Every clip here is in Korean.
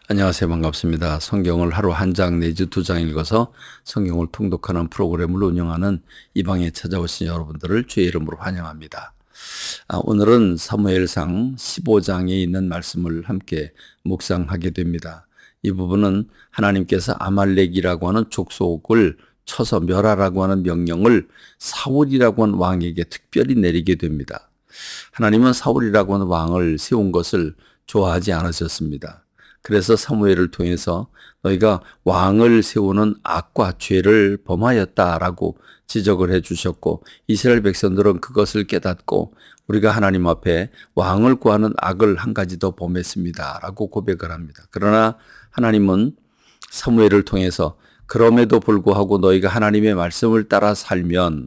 안녕하세요. 반갑습니다. 성경을 하루 한 장 내지 두 장 읽어서 성경을 통독하는 프로그램을 운영하는 이 방에 찾아오신 여러분들을 주의 이름으로 환영합니다. 오늘은 사무엘상 15장에 있는 말씀을 함께 묵상하게 됩니다. 이 부분은 하나님께서 아말렉이라고 하는 족속을 쳐서 멸하라고 하는 명령을 사울이라고 하는 왕에게 특별히 내리게 됩니다. 하나님은 사울이라고 하는 왕을 세운 것을 좋아하지 않으셨습니다. 그래서 사무엘을 통해서 너희가 왕을 세우는 악과 죄를 범하였다라고 지적을 해 주셨고, 이스라엘 백성들은 그것을 깨닫고 우리가 하나님 앞에 왕을 구하는 악을 한 가지 더 범했습니다라고 고백을 합니다. 그러나 하나님은 사무엘을 통해서 그럼에도 불구하고 너희가 하나님의 말씀을 따라 살면,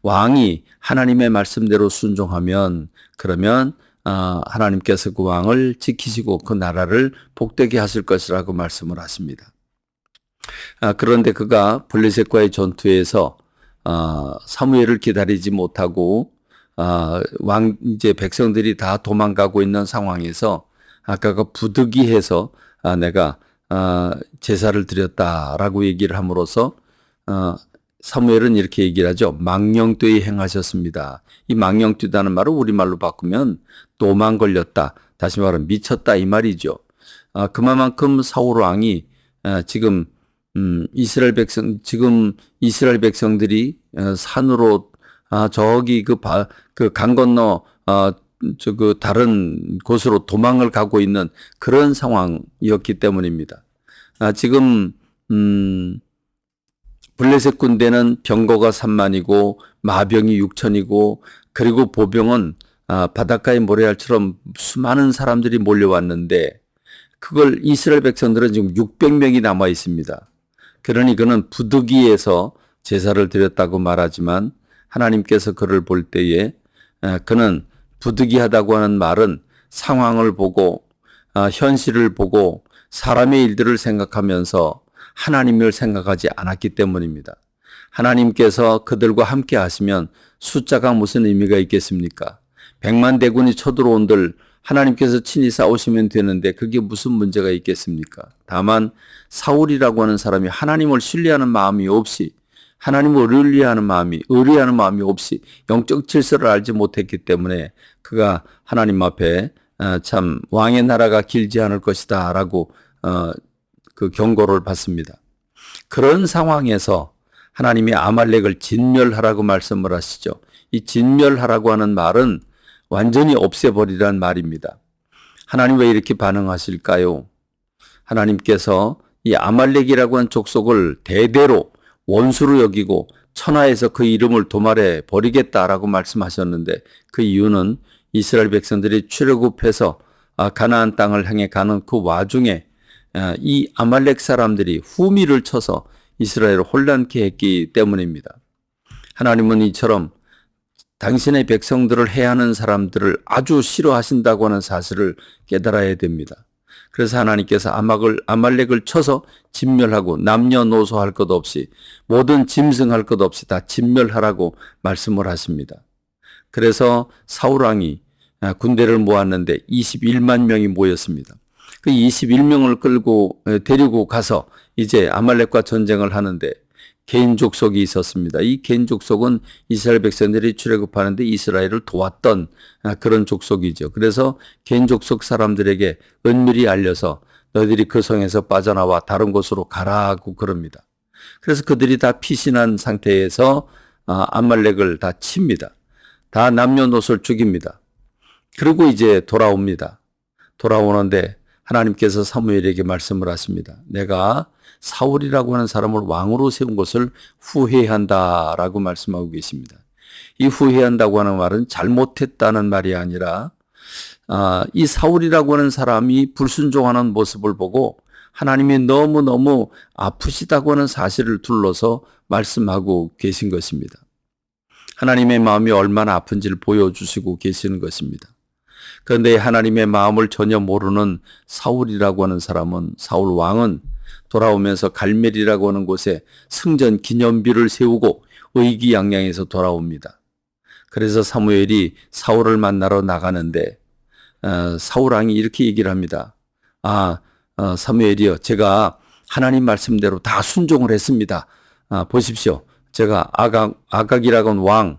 왕이 하나님의 말씀대로 순종하면, 그러면 하나님께서 그 왕을 지키시고 그 나라를 복되게 하실 것이라고 말씀을 하십니다. 그런데 그가 블레셋과의 전투에서 사무엘을 기다리지 못하고 이제 백성들이 다 도망가고 있는 상황에서 아까가 부득이해서 내가 제사를 드렸다라고 얘기를 함으로써 사무엘은 이렇게 얘기를 하죠. 망령되이 행하셨습니다. 이 망령되다는 말을 우리말로 바꾸면 도망 걸렸다, 다시 말하면 미쳤다 이 말이죠. 그만큼 사울 왕이 지금 이스라엘 백성들이 산으로 저기 그 강 건너 그 다른 곳으로 도망을 가고 있는 그런 상황이었기 때문입니다. 지금 블레셋 군대는 병거가 3만이고 마병이 6천이고 그리고 보병은 바닷가의 모래알처럼 수많은 사람들이 몰려왔는데, 그걸 이스라엘 백성들은 지금 600명이 남아 있습니다. 그러니 그는 부득이해서 제사를 드렸다고 말하지만 하나님께서 그를 볼 때에 그는 부득이하다고 하는 말은 상황을 보고 현실을 보고 사람의 일들을 생각하면서 하나님을 생각하지 않았기 때문입니다. 하나님께서 그들과 함께 하시면 숫자가 무슨 의미가 있겠습니까? 100만 대군이 쳐들어온들 하나님께서 친히 싸우시면 되는데 그게 무슨 문제가 있겠습니까? 다만 사울이라고 하는 사람이 하나님을 신뢰하는 마음이 없이, 하나님을 의뢰하는 마음이 없이 영적 질서를 알지 못했기 때문에 그가 하나님 앞에 참 왕의 나라가 길지 않을 것이다 라고 그 경고를 받습니다. 그런 상황에서 하나님이 아말렉을 진멸하라고 말씀을 하시죠. 이 진멸하라고 하는 말은 완전히 없애버리라는 말입니다. 하나님 왜 이렇게 반응하실까요? 하나님께서 이 아말렉이라고 하는 족속을 대대로 원수로 여기고 천하에서 그 이름을 도말해 버리겠다라고 말씀하셨는데, 그 이유는 이스라엘 백성들이 출애굽해서 가나안 땅을 향해 가는 그 와중에 이 아말렉 사람들이 후미를 쳐서 이스라엘을 혼란케 했기 때문입니다. 하나님은 이처럼 당신의 백성들을 해하는 사람들을 아주 싫어하신다고 하는 사실을 깨달아야 됩니다. 그래서 하나님께서 아말렉을 쳐서 진멸하고 남녀노소 할 것 없이 모든 짐승할 것 없이 다 진멸하라고 말씀을 하십니다. 그래서 사울 왕이 군대를 모았는데 21만 명이 모였습니다. 그 21명을 데리고 가서 이제 아말렉과 전쟁을 하는데 개인 족속이 있었습니다. 이 개인 족속은 이스라엘 백성들이 출애굽하는데 이스라엘을 도왔던 그런 족속이죠. 그래서 개인 족속 사람들에게 은밀히 알려서 너희들이 그 성에서 빠져나와 다른 곳으로 가라고 그럽니다. 그래서 그들이 다 피신한 상태에서 아말렉을 다 칩니다. 다 남녀노소를 죽입니다. 그리고 이제 돌아옵니다. 돌아오는데 하나님께서 사무엘에게 말씀을 하십니다. 내가 사울이라고 하는 사람을 왕으로 세운 것을 후회한다라고 말씀하고 계십니다. 이 후회한다고 하는 말은 잘못했다는 말이 아니라 이 사울이라고 하는 사람이 불순종하는 모습을 보고 하나님이 너무너무 아프시다고 하는 사실을 둘러서 말씀하고 계신 것입니다. 하나님의 마음이 얼마나 아픈지를 보여주시고 계시는 것입니다. 그런데 하나님의 마음을 전혀 모르는 사울이라고 하는 사람은, 사울 왕은 돌아오면서 갈멜이라고 하는 곳에 승전 기념비를 세우고 의기양양해서 돌아옵니다. 그래서 사무엘이 사울을 만나러 나가는데 사울 왕이 이렇게 얘기를 합니다. 사무엘이여, 제가 하나님 말씀대로 다 순종을 했습니다. 보십시오. 제가 아각이라고 하는 왕,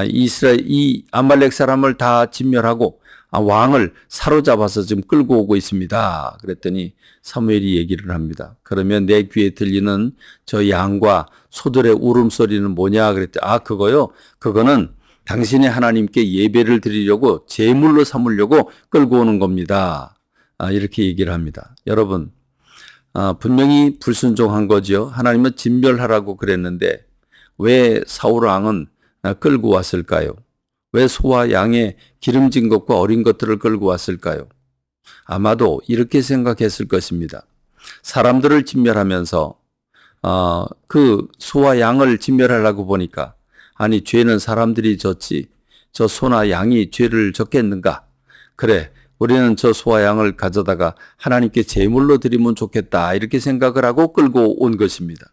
이스라엘 이 아말렉 사람을 다 진멸하고 왕을 사로잡아서 지금 끌고 오고 있습니다. 그랬더니 사무엘이 얘기를 합니다. 그러면 내 귀에 들리는 저 양과 소들의 울음소리는 뭐냐 그랬더니 그거요. 그거는 당신이 하나님께 예배를 드리려고 제물로 삼으려고 끌고 오는 겁니다. 이렇게 얘기를 합니다. 여러분, 분명히 불순종한 거죠. 하나님은 진멸하라고 그랬는데 왜 사울 왕은 끌고 왔을까요? 왜 소와 양의 기름진 것과 어린 것들을 끌고 왔을까요? 아마도 이렇게 생각했을 것입니다. 사람들을 진멸하면서 그 소와 양을 진멸하려고 보니까 아니 죄는 사람들이 졌지 저 소나 양이 죄를 졌겠는가? 그래 우리는 저 소와 양을 가져다가 하나님께 제물로 드리면 좋겠다 이렇게 생각을 하고 끌고 온 것입니다.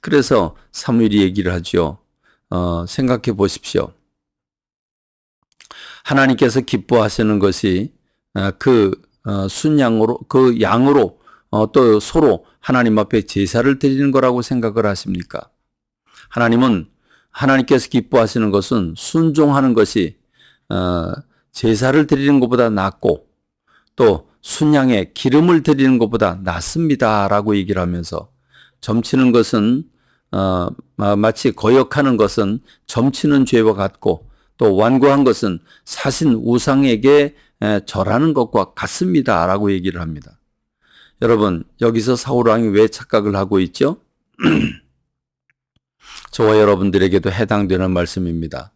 그래서 사무엘이 얘기를 하죠. 생각해 보십시오. 하나님께서 기뻐하시는 것이 순양으로 그 양으로 또 소로 하나님 앞에 제사를 드리는 거라고 생각을 하십니까? 하나님은 하나님께서 기뻐하시는 것은 순종하는 것이 제사를 드리는 것보다 낫고 또 순양에 기름을 드리는 것보다 낫습니다라고 얘기를 하면서 점치는 것은 마치 거역하는 것은 점치는 죄와 같고 또 완고한 것은 사신 우상에게 절하는 것과 같습니다라고 얘기를 합니다. 여러분 여기서 사울 왕이 왜 착각을 하고 있죠? 저와 여러분들에게도 해당되는 말씀입니다.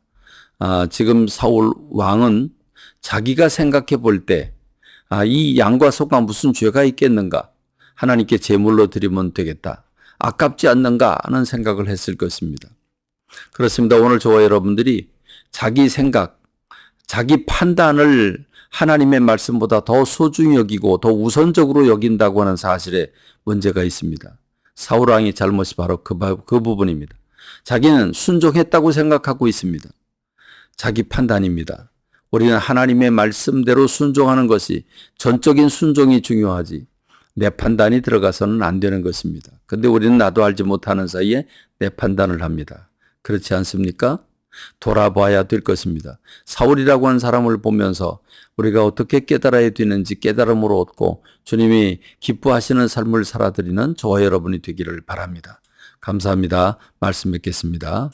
지금 사울 왕은 자기가 생각해 볼 때 이 양과 소가 무슨 죄가 있겠는가? 하나님께 제물로 드리면 되겠다. 아깝지 않는가 하는 생각을 했을 것입니다. 그렇습니다. 오늘 저와 여러분들이 자기 생각, 자기 판단을 하나님의 말씀보다 더 소중히 여기고 더 우선적으로 여긴다고 하는 사실에 문제가 있습니다. 사울 왕의 잘못이 바로 그 부분입니다. 자기는 순종했다고 생각하고 있습니다. 자기 판단입니다. 우리는 하나님의 말씀대로 순종하는 것이 전적인 순종이 중요하지 내 판단이 들어가서는 안 되는 것입니다. 그런데 우리는 나도 알지 못하는 사이에 내 판단을 합니다. 그렇지 않습니까? 돌아봐야 될 것입니다. 사울이라고 하는 사람을 보면서 우리가 어떻게 깨달아야 되는지 깨달음으로 얻고 주님이 기뻐하시는 삶을 살아드리는 저와 여러분이 되기를 바랍니다. 감사합니다. 말씀 뵙겠습니다.